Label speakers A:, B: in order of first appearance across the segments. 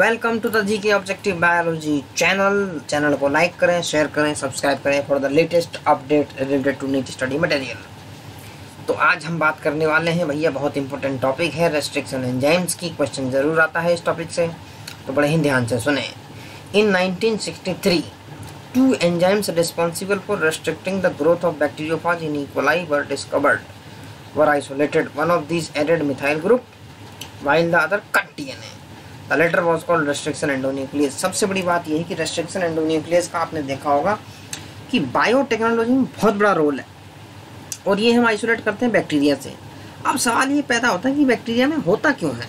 A: Welcome to the GK objective biology channel को like करें, share करें, सब्सक्राइब करें for the latest update related to NEET study material. तो आज हम बात करने वाले हैं भैया, बहुत इंपॉर्टेंट टॉपिक है रेस्ट्रिक्शन एंजाइम्स की। क्वेश्चन जरूर आता है इस टॉपिक से, तो बड़े ही ध्यान से सुने। इन 1963 2 enzymes responsible for restricting the growth of bacteriophage in E. coli were isolated. One of these added methyl group while the other cut DNA. The latter was called restriction endonuclease. सबसे बड़ी बात यह है कि restriction endonuclease का आपने देखा होगा कि बायोटेक्नोलॉजी में बहुत बड़ा रोल है और ये हम आइसोलेट करते हैं बैक्टीरिया से। अब सवाल ये पैदा होता है कि बैक्टीरिया में होता क्यों है,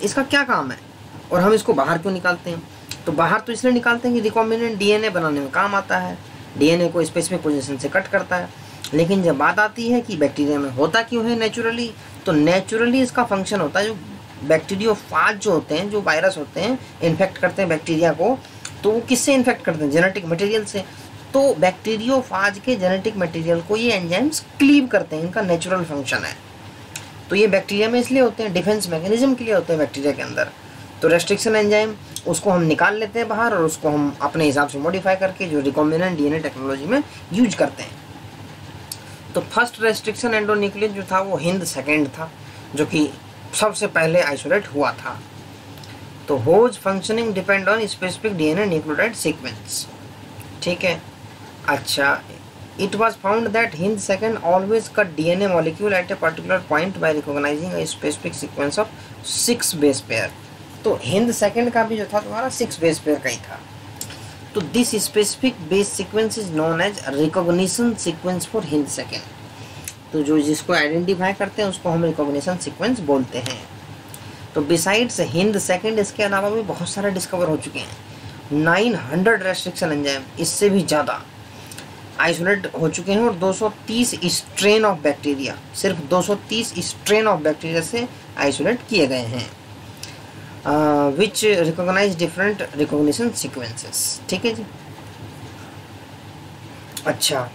A: इसका क्या काम है और हम इसको बाहर क्यों निकालते हैं। तो बाहर तो इसलिए निकालते हैं कि रिकॉम्बिनेंट डीएनए बनाने में काम आता है, डीएनए को स्पेसिफिक पोजीशन से कट करता है। लेकिन जब बात आती है कि बैक्टीरिया में होता क्यों है नेचुरली, तो नेचुरली इसका फंक्शन होता है, जो बैक्टीरियोफाज जो होते हैं, जो वायरस होते हैं, इन्फेक्ट करते हैं बैक्टीरिया को, तो वो किससे इन्फेक्ट करते हैं? जेनेटिक मटेरियल से। तो बैक्टीरियोफाज के जेनेटिक मटेरियल को ये एंजाइम्स क्लीव करते हैं, इनका नेचुरल फंक्शन है। तो ये बैक्टीरिया में इसलिए होते हैं, डिफेंस मैकेनिज्म के लिए होते हैं बैक्टीरिया के अंदर। तो रेस्ट्रिक्शन एंजाइम उसको हम निकाल लेते हैं बाहर और उसको हम अपने हिसाब से मॉडिफाई करके जो रिकॉम्बिनेंट डीएनए टेक्नोलॉजी में यूज करते हैं। तो फर्स्ट रेस्ट्रिक्शन एंडोन्यूक्लियस जो था वो हिंद सेकेंड था, जो कि सबसे पहले आइसोलेट हुआ था। तो whose functioning depend on specific DNA nucleotide sequence. ठीक है, अच्छा, it was found that Hind second always cut DNA molecule at a particular point by recognising a specific sequence of 6 base pair. तो Hind second का भी जो था तुम्हारा 6 base pair का ही था। तो this specific base sequence is known as recognition sequence for Hind second. तो जो जिसको आइडेंटिफाई करते हैं उसको हम रिकॉग्निशन सीक्वेंस बोलते हैं। तो बिसाइड्स हिंद सेकेंड इसके अलावा भी बहुत सारे डिस्कवर हो चुके हैं। 900 रेस्ट्रिक्शन एंजाइम, इससे भी ज़्यादा आइसोलेट हो चुके हैं और 230 स्ट्रेन ऑफ बैक्टीरिया, सिर्फ 230 स्ट्रेन ऑफ बैक्टीरिया से आइसोलेट किए गए हैं, which recognize different recognition sequences। ठीक है जी। अच्छा,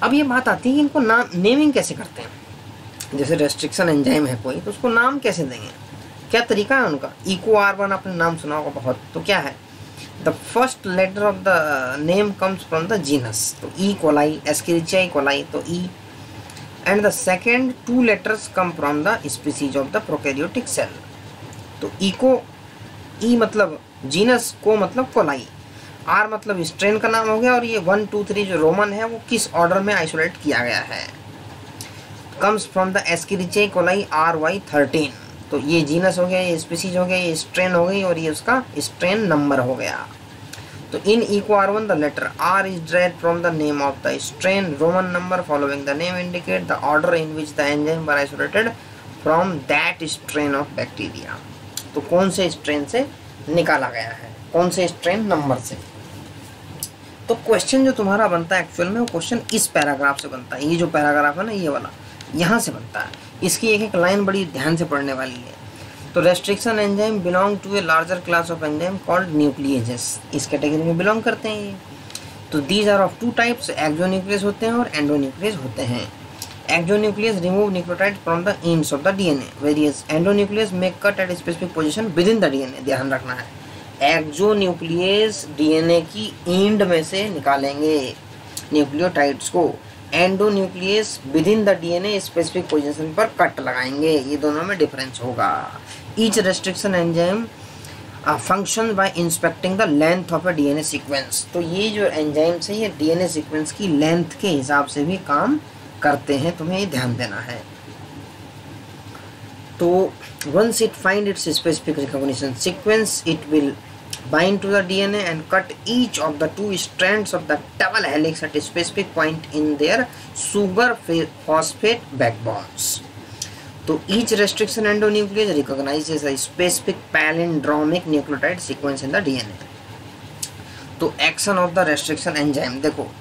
A: अब ये बात आती है कि इनको नाम नेमिंग कैसे करते हैं। जैसे रेस्ट्रिक्शन एंजाइम है कोई, तो उसको नाम कैसे देंगे, क्या तरीका है उनका। इको R1 आपने नाम सुना होगा बहुत, तो क्या है, the first letter of the name comes from the genus. तो ई कोलाई, एस्केरिचिया कोलाई, तो E, and the second 2 letters come from the species of the prokaryotic cell. तो इको, ई मतलब जीनस, को मतलब कोलाई, आर मतलब strain का नाम हो गया, और ये 1 2 3 जो रोमन है वो किस ऑर्डर में आइसोलेट किया गया है। Comes from the एस्केरिचिया coli RY13। तो ये जीनस हो गया, ये स्पीसीज हो गया, ये स्ट्रेन हो गई और ये उसका स्ट्रेन नंबर हो गया। तो in Eco R1 the letter R is derived from the name of the strain, Roman number following the name indicate the order in which the enzyme were isolated from that strain of bacteria. तो कौन से strain से निकाला गया है, कौन से strain number से। तो क्वेश्चन जो तुम्हारा बनता है एक्चुअल में, वो क्वेश्चन इस पैराग्राफ से बनता है। ये जो पैराग्राफ है ना, ये वाला, यहाँ से बनता है। इसकी एक एक लाइन बड़ी ध्यान से पढ़ने वाली है। तो restriction enzyme belong to a larger class of enzyme called nucleases. इस कैटेगरी में बिलोंग करते हैं ये। तो these are of 2 types, exonucleases होते हैं और एंडोन्यूक्लियस होते हैं। Exonuclease remove nucleotide from the ends of the DNA, whereas endonuclease may cut at a specific position within the DNA। ध्यान रखना है, एक्सोन्यूक्लियस डीएनए की एंड में से निकालेंगे न्यूक्लियोटाइड्स को, endonuclease with in the DNA specific position पर cut लगाएंगे। ये दोनों में डिफरेंस होगा। Each restriction enzyme function by inspecting the length of a DNA sequence. तो ये जो एंजाइम्स है ये डीएनए सीक्वेंस की लेंथ के हिसाब से भी काम करते हैं, तुम्हें ये ध्यान देना है। तो once it find its specific recognition sequence, it will bind to the DNA and cut each of the 2 strands of the double helix at a specific point in their sugar phosphate backbones। तो each restriction endonuclease recognizes a specific palindromic nucleotide sequence in the DNA। तो action of the restriction enzyme, देखो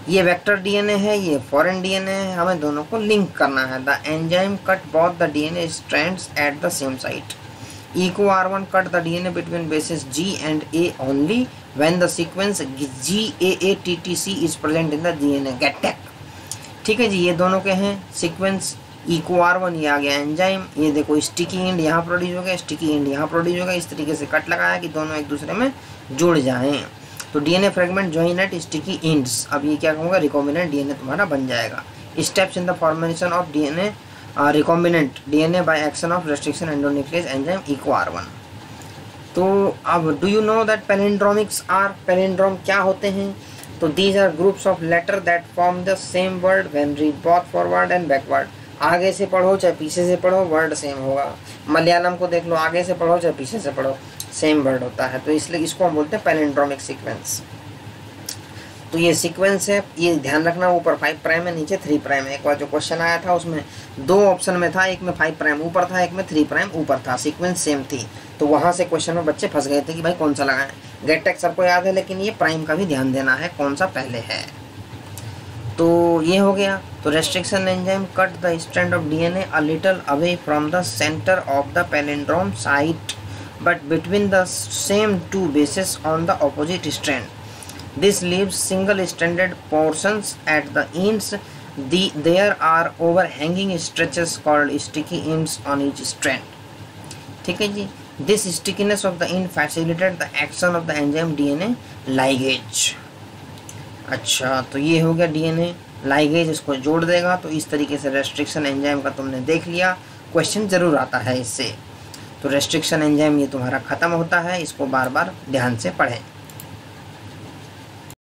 A: ये vector DNA है, ये foreign DNA है, हमें दोनों को लिंक करना है। The enzyme cut both the DNA strands at the same site. Eco R1 cut the DNA between bases G and A only when the sequence GAATTC is present in the DNA. गेट टेक। ठीक है जी, ये दोनों के हैं sequence eco R1 ये आ गया एंजाइम, ये देखो स्टिकी एंड यहाँ प्रोड्यूस हो गया, स्टिकी एंड यहाँ प्रोड्यूस हो गया, इस तरीके से कट लगाया कि दोनों एक दूसरे में जुड़ जाएं। तो DNA fragment join at sticky ends, अब ये क्या कहूँगा, रिकॉम्बिनेंट डीएनए तुम्हारा बन जाएगा। Steps in the formation of DNA recombinant DNA by action of restriction endonuclease enzyme Eco R1। तो अब do you know that palindromics are, palindrome क्या होते हैं? तो these are groups of letter that form the same word when read both forward and backward. आगे से पढ़ो चाहे पीछे से पढ़ो वर्ड सेम होगा। मलयालम को देख लो, आगे से पढ़ो चाहे पीछे से पढ़ो सेम वर्ड होता है, तो इसलिए इसको हम बोलते हैं पैलिंड्रोमिक सीक्वेंस। तो ये सीक्वेंस है, ये ध्यान रखना, ऊपर 5 प्राइम है, नीचे 3 प्राइम है। एक बार जो क्वेश्चन आया था उसमें 2 ऑप्शन में था, एक में 5 प्राइम ऊपर था, एक में 3 प्राइम ऊपर था, सीक्वेंस सेम थी, तो वहाँ से क्वेश्चन में बच्चे फंस गए थे कि भाई कौन सा लगाएं। गेट टेक सबको याद है, लेकिन ये प्राइम का भी ध्यान देना है कौन सा पहले है। तो ये हो गया। तो restriction enzyme cut the strand of DNA a little away from the centre of the palindrome site but between the same 2 bases on the opposite strand. This leaves single-stranded portions at the ends. There are overhanging stretches called sticky ends on each strand. ठीक है जी। This stickiness of the end facilitates the action of the enzyme DNA ligase. अच्छा, तो ये हो गया DNA ligase, इसको जोड़ देगा। तो इस तरीके से रेस्ट्रिक्शन एंजाइम का तुमने देख लिया, क्वेश्चन जरूर आता है इससे। तो रेस्ट्रिक्शन एंजाइम ये तुम्हारा खत्म होता है, इसको बार बार ध्यान से पढ़ें।